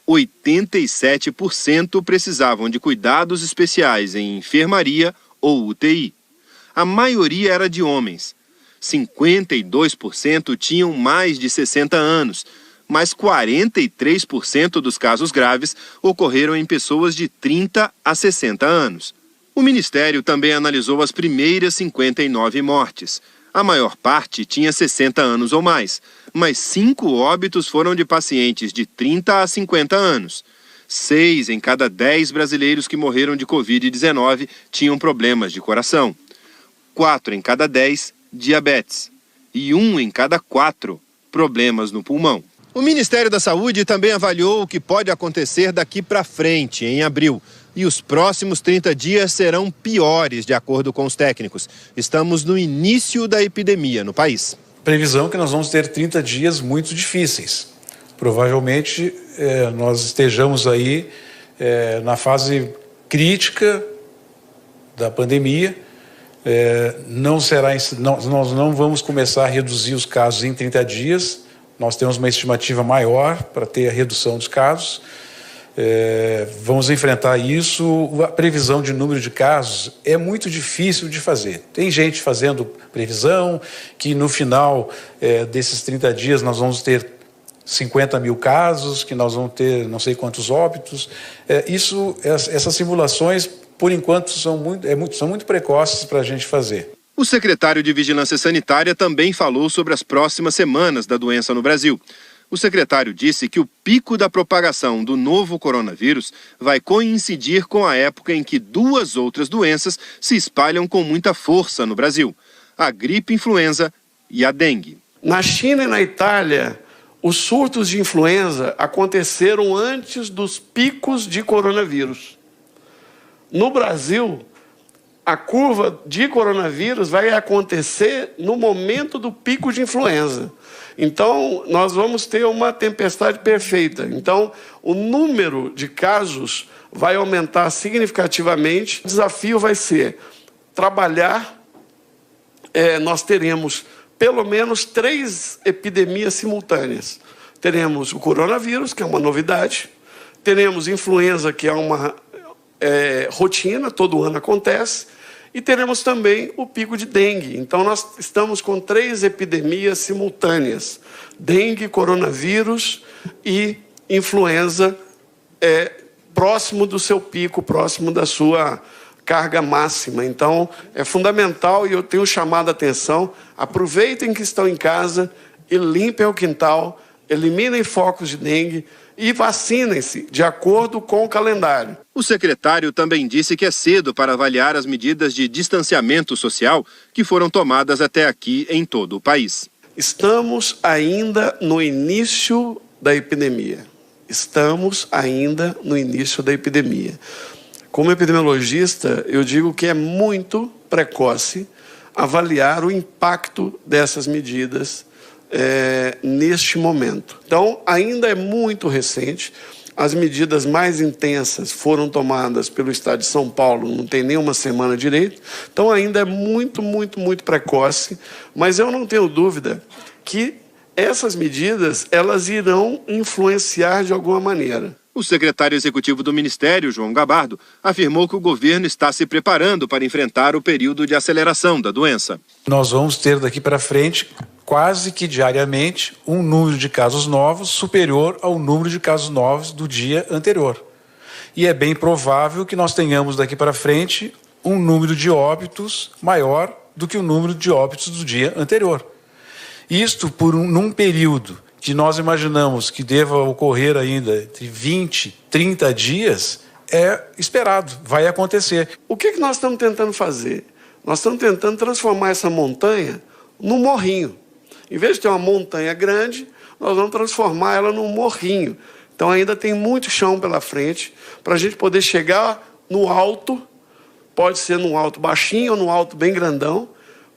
87% precisavam de cuidados especiais em enfermaria ou UTI. A maioria era de homens. 52% tinham mais de 60 anos, mas 43% dos casos graves ocorreram em pessoas de 30 a 60 anos. O Ministério também analisou as primeiras 59 mortes. A maior parte tinha 60 anos ou mais, mas 5 óbitos foram de pacientes de 30 a 50 anos. 6 em cada 10 brasileiros que morreram de Covid-19 tinham problemas de coração. 4 em cada 10, diabetes. E 1 em cada 4, problemas no pulmão. O Ministério da Saúde também avaliou o que pode acontecer daqui para frente, em abril. E os próximos 30 dias serão piores, de acordo com os técnicos. Estamos no início da epidemia no país. Previsão que nós vamos ter 30 dias muito difíceis. Provavelmente nós estejamos aí na fase crítica da pandemia. Nós não vamos começar a reduzir os casos em 30 dias. Nós temos uma estimativa maior para ter a redução dos casos. Vamos enfrentar isso. A previsão de número de casos é muito difícil de fazer. Tem gente fazendo previsão que no final desses 30 dias nós vamos ter 50 mil casos, que nós vamos ter não sei quantos óbitos. Essas simulações, por enquanto, são muito precoces para a gente fazer. O secretário de Vigilância Sanitária também falou sobre as próximas semanas da doença no Brasil. O secretário disse que o pico da propagação do novo coronavírus vai coincidir com a época em que 2 outras doenças se espalham com muita força no Brasil: a gripe influenza e a dengue. Na China e na Itália, os surtos de influenza aconteceram antes dos picos de coronavírus. No Brasil, a curva de coronavírus vai acontecer no momento do pico de influenza. Então, nós vamos ter uma tempestade perfeita. Então, o número de casos vai aumentar significativamente. O desafio vai ser trabalhar. Nós teremos pelo menos 3 epidemias simultâneas. Teremos o coronavírus, que é uma novidade. Teremos influenza, que é uma rotina, todo ano acontece. E teremos também o pico de dengue. Então, nós estamos com 3 epidemias simultâneas: dengue, coronavírus e influenza, próximo do seu pico, próximo da sua carga máxima. Então, é fundamental, e eu tenho chamado a atenção: aproveitem que estão em casa e limpem o quintal, eliminem focos de dengue e vacinem-se de acordo com o calendário. O secretário também disse que é cedo para avaliar as medidas de distanciamento social que foram tomadas até aqui em todo o país. Estamos ainda no início da epidemia. Como epidemiologista, eu digo que é muito precoce avaliar o impacto dessas medidas neste momento. Então, ainda é muito recente. As medidas mais intensas foram tomadas pelo estado de São Paulo, não tem nem uma semana direito. Então, ainda é muito precoce, mas eu não tenho dúvida que essas medidas, elas irão influenciar de alguma maneira. O secretário executivo do Ministério, João Gabardo, afirmou que o governo está se preparando para enfrentar o período de aceleração da doença. Nós vamos ter daqui para frente, quase que diariamente, um número de casos novos superior ao número de casos novos do dia anterior. E é bem provável que nós tenhamos daqui para frente um número de óbitos maior do que o número de óbitos do dia anterior. Isto num período que nós imaginamos que deva ocorrer ainda entre 20, 30 dias, é esperado, vai acontecer. O que nós estamos tentando fazer? Nós estamos tentando transformar essa montanha num morrinho. Em vez de ter uma montanha grande, nós vamos transformar ela num morrinho. Então ainda tem muito chão pela frente para a gente poder chegar no alto, pode ser num alto baixinho ou num alto bem grandão,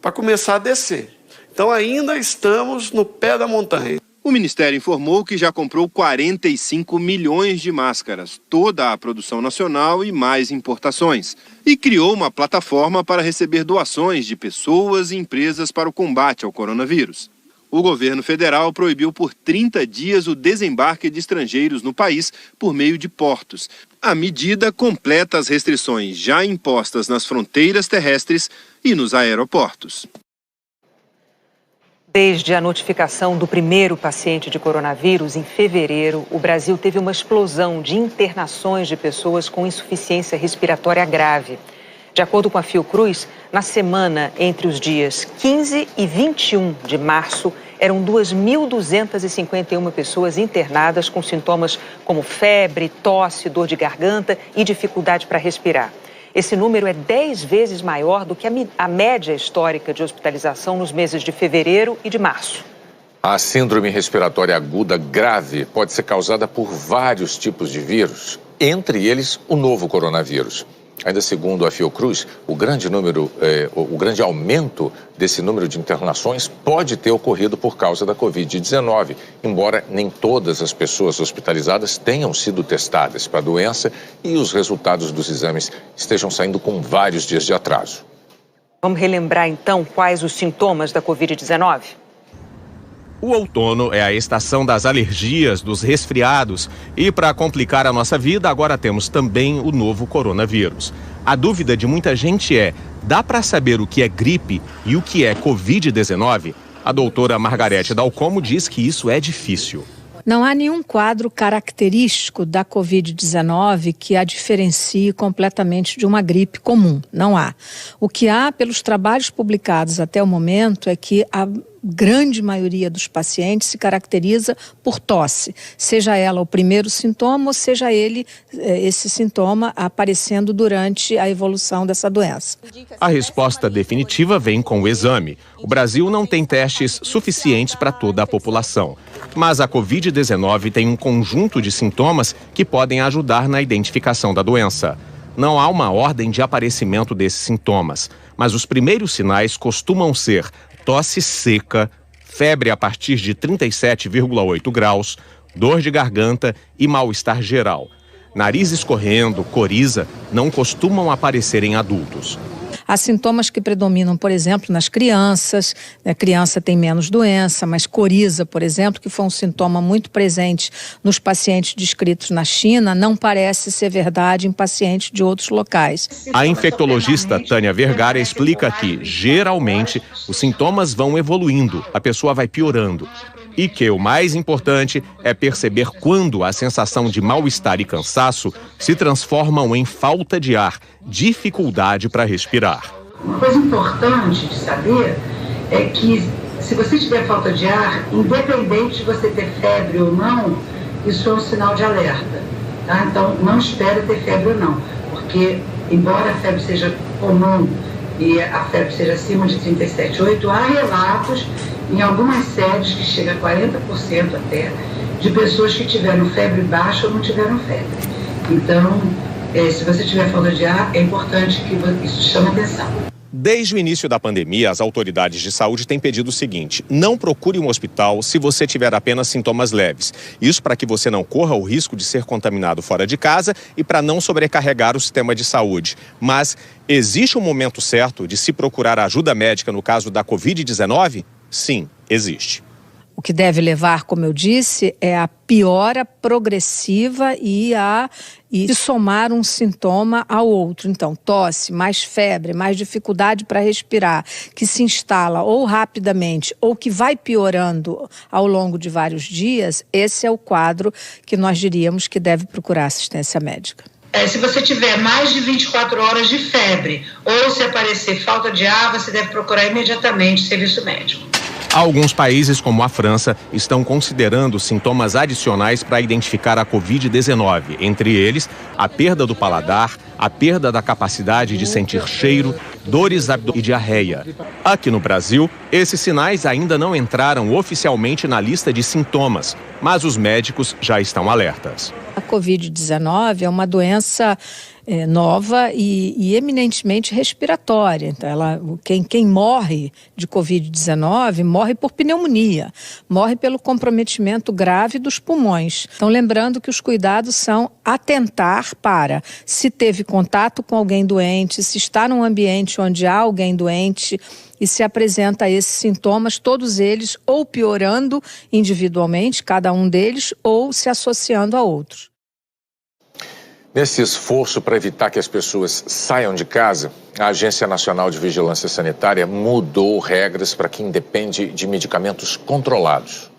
para começar a descer. Então ainda estamos no pé da montanha. O Ministério informou que já comprou 45 milhões de máscaras, toda a produção nacional e mais importações. E criou uma plataforma para receber doações de pessoas e empresas para o combate ao coronavírus. O governo federal proibiu por 30 dias o desembarque de estrangeiros no país por meio de portos. A medida completa as restrições já impostas nas fronteiras terrestres e nos aeroportos. Desde a notificação do primeiro paciente de coronavírus, em fevereiro, o Brasil teve uma explosão de internações de pessoas com insuficiência respiratória grave. De acordo com a Fiocruz, na semana entre os dias 15 e 21 de março, eram 2.251 pessoas internadas com sintomas como febre, tosse, dor de garganta e dificuldade para respirar. Esse número é 10 vezes maior do que a média histórica de hospitalização nos meses de fevereiro e de março. A síndrome respiratória aguda grave pode ser causada por vários tipos de vírus, entre eles o novo coronavírus. Ainda segundo a Fiocruz, o grande aumento desse número de internações pode ter ocorrido por causa da Covid-19, embora nem todas as pessoas hospitalizadas tenham sido testadas para a doença e os resultados dos exames estejam saindo com vários dias de atraso. Vamos relembrar então quais os sintomas da Covid-19? O outono é a estação das alergias, dos resfriados e, para complicar a nossa vida, agora temos também o novo coronavírus. A dúvida de muita gente é: dá para saber o que é gripe e o que é Covid-19? A doutora Margarete Dalcomo diz que isso é difícil. Não há nenhum quadro característico da Covid-19 que a diferencie completamente de uma gripe comum. Não há. O que há, pelos trabalhos publicados até o momento, é que a grande maioria dos pacientes se caracteriza por tosse, seja ela o primeiro sintoma ou seja esse sintoma aparecendo durante a evolução dessa doença. A resposta definitiva vem com o exame. O Brasil não tem testes suficientes para toda a população, mas a Covid-19 tem um conjunto de sintomas que podem ajudar na identificação da doença. Não há uma ordem de aparecimento desses sintomas, mas os primeiros sinais costumam ser tosse seca, febre a partir de 37,8 graus, dor de garganta e mal-estar geral. Nariz escorrendo, coriza, não costumam aparecer em adultos. Há sintomas que predominam, por exemplo, nas crianças. A criança tem menos doença, mas coriza, por exemplo, que foi um sintoma muito presente nos pacientes descritos na China, não parece ser verdade em pacientes de outros locais. A infectologista Tânia Vergara explica que, geralmente, os sintomas vão evoluindo, a pessoa vai piorando. E que o mais importante é perceber quando a sensação de mal-estar e cansaço se transformam em falta de ar, dificuldade para respirar. Uma coisa importante de saber é que se você tiver falta de ar, independente de você ter febre ou não, isso é um sinal de alerta, tá? Então não espere ter febre ou não, porque embora a febre seja comum e a febre seja acima de 37,8, há relatos em algumas sedes que chega a 40% até, de pessoas que tiveram febre baixa ou não tiveram febre. Então, se você tiver falta de ar, é importante que isso chame atenção. Desde o início da pandemia, as autoridades de saúde têm pedido o seguinte: não procure um hospital se você tiver apenas sintomas leves. Isso para que você não corra o risco de ser contaminado fora de casa e para não sobrecarregar o sistema de saúde. Mas existe um momento certo de se procurar ajuda médica no caso da Covid-19? Sim, existe. O que deve levar, como eu disse, é a piora progressiva e somar um sintoma ao outro. Então, tosse, mais febre, mais dificuldade para respirar, que se instala ou rapidamente ou que vai piorando ao longo de vários dias, esse é o quadro que nós diríamos que deve procurar assistência médica. Se você tiver mais de 24 horas de febre ou se aparecer falta de ar, você deve procurar imediatamente serviço médico. Alguns países, como a França, estão considerando sintomas adicionais para identificar a Covid-19. Entre eles, a perda do paladar, a perda da capacidade de sentir cheiro, dores abdominais e diarreia. Aqui no Brasil, esses sinais ainda não entraram oficialmente na lista de sintomas, mas os médicos já estão alertas. A Covid-19 é uma doença nova e eminentemente respiratória. Então, quem morre de Covid-19 morre por pneumonia, morre pelo comprometimento grave dos pulmões. Então, lembrando que os cuidados são atentar para, se teve contato com alguém doente, se está num ambiente onde há alguém doente, e se apresenta esses sintomas, todos eles ou piorando individualmente, cada um deles, ou se associando a outros. Nesse esforço para evitar que as pessoas saiam de casa, a Agência Nacional de Vigilância Sanitária mudou regras para quem depende de medicamentos controlados.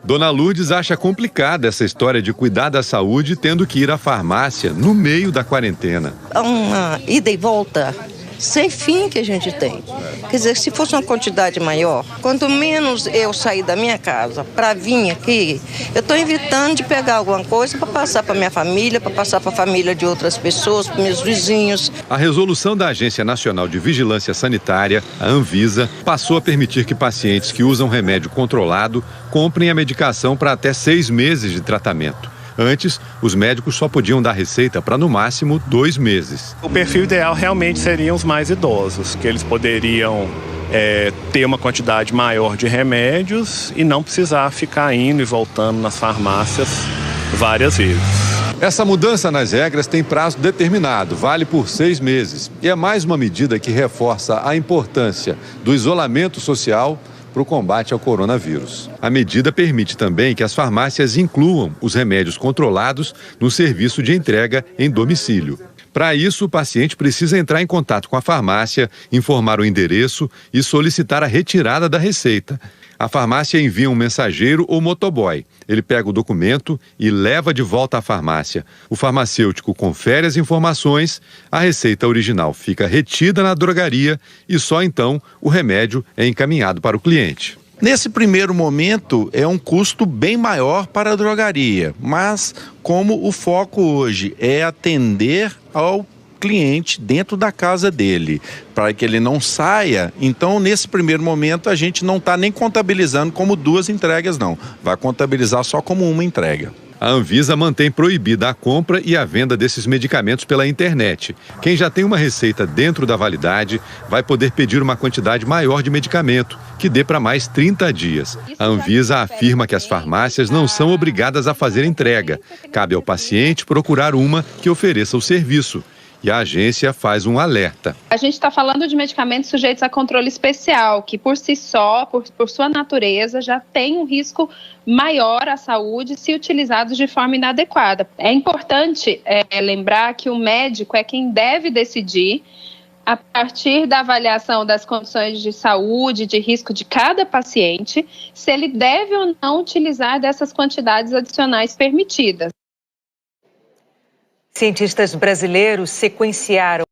Dona Lourdes acha complicada essa história de cuidar da saúde tendo que ir à farmácia no meio da quarentena. Uma ida e volta sem fim que a gente tem. Quer dizer, se fosse uma quantidade maior, quanto menos eu sair da minha casa para vir aqui, eu estou evitando de pegar alguma coisa para passar para minha família, para passar para a família de outras pessoas, para meus vizinhos. A resolução da Agência Nacional de Vigilância Sanitária, a Anvisa, passou a permitir que pacientes que usam remédio controlado comprem a medicação para até 6 meses de tratamento. Antes, os médicos só podiam dar receita para, no máximo, 2 meses. O perfil ideal realmente seriam os mais idosos, que eles poderiam ter uma quantidade maior de remédios e não precisar ficar indo e voltando nas farmácias várias vezes. Essa mudança nas regras tem prazo determinado, vale por 6 meses. E é mais uma medida que reforça a importância do isolamento social para o combate ao coronavírus. A medida permite também que as farmácias incluam os remédios controlados no serviço de entrega em domicílio. Para isso, o paciente precisa entrar em contato com a farmácia, informar o endereço e solicitar a retirada da receita. A farmácia envia um mensageiro ou motoboy. Ele pega o documento e leva de volta à farmácia. O farmacêutico confere as informações, a receita original fica retida na drogaria e só então o remédio é encaminhado para o cliente. Nesse primeiro momento é um custo bem maior para a drogaria, mas como o foco hoje é atender ao cliente dentro da casa dele, para que ele não saia, então nesse primeiro momento a gente não está nem contabilizando como 2 entregas não, vai contabilizar só como uma entrega. A Anvisa mantém proibida a compra e a venda desses medicamentos pela internet. Quem já tem uma receita dentro da validade vai poder pedir uma quantidade maior de medicamento, que dê para mais 30 dias. A Anvisa afirma que as farmácias não são obrigadas a fazer entrega. Cabe ao paciente procurar uma que ofereça o serviço. E a agência faz um alerta. A gente está falando de medicamentos sujeitos a controle especial, que por si só, por sua natureza, já tem um risco maior à saúde se utilizados de forma inadequada. É importante lembrar que o médico é quem deve decidir, a partir da avaliação das condições de saúde, de risco de cada paciente, se ele deve ou não utilizar dessas quantidades adicionais permitidas. Cientistas brasileiros sequenciaram